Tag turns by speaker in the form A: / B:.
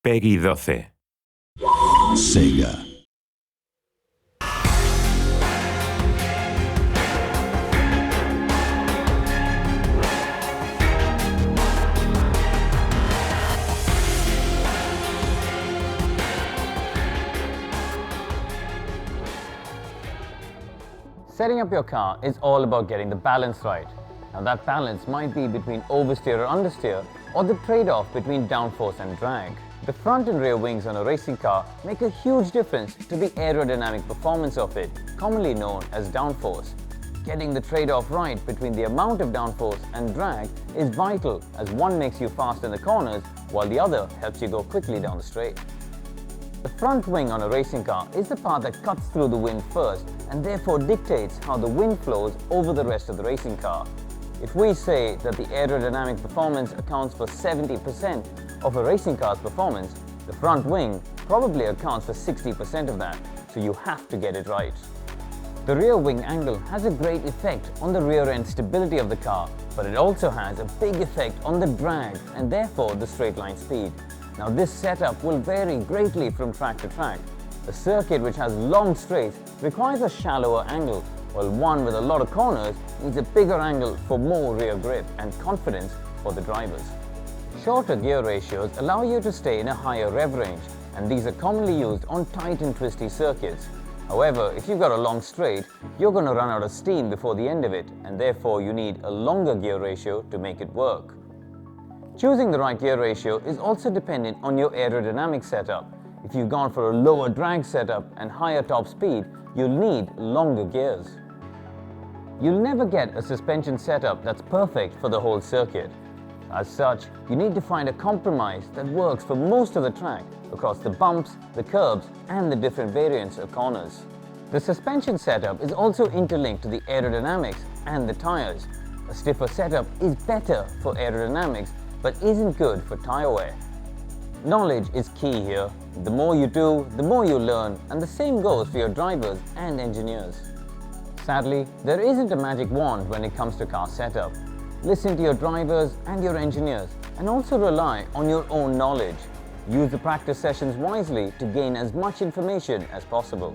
A: Peggy 12.
B: Sega.
C: Setting up your car is all about getting the balance right. Now that balance might be between oversteer or understeer, or the trade-off between downforce and drag. The front and rear wings on a racing car make a huge difference to the aerodynamic performance of it, commonly known as downforce. Getting the trade-off right between the amount of downforce and drag is vital, as one makes you fast in the corners while the other helps you go quickly down the straight. The front wing on a racing car is the part that cuts through the wind first and therefore dictates how the wind flows over the rest of the racing car. If we say that the aerodynamic performance accounts for 70% of a racing car's performance, the front wing probably accounts for 60% of that, so you have to get it right. The rear wing angle has a great effect on the rear end stability of the car, but it also has a big effect on the drag and therefore the straight line speed. Now this setup will vary greatly from track to track. A circuit which has long straights requires a shallower angle, while one with a lot of corners needs a bigger angle for more rear grip and confidence for the drivers. Shorter gear ratios allow you to stay in a higher rev range, and these are commonly used on tight and twisty circuits. However, if you've got a long straight, you're going to run out of steam before the end of it, and therefore you need a longer gear ratio to make it work. Choosing the right gear ratio is also dependent on your aerodynamic setup. If you've gone for a lower drag setup and higher top speed, you'll need longer gears. You'll never get a suspension setup that's perfect for the whole circuit. As such, you need to find a compromise that works for most of the track across the bumps, the curbs, and the different variants of corners. The suspension setup is also interlinked to the aerodynamics and the tires. A stiffer setup is better for aerodynamics, but isn't good for tire wear. Knowledge is key here. The more you do, the more you learn, and the same goes for your drivers and engineers. Sadly, there isn't a magic wand when it comes to car setup. Listen to your drivers and your engineers, and also rely on your own knowledge. Use the practice sessions wisely to gain as much information as possible.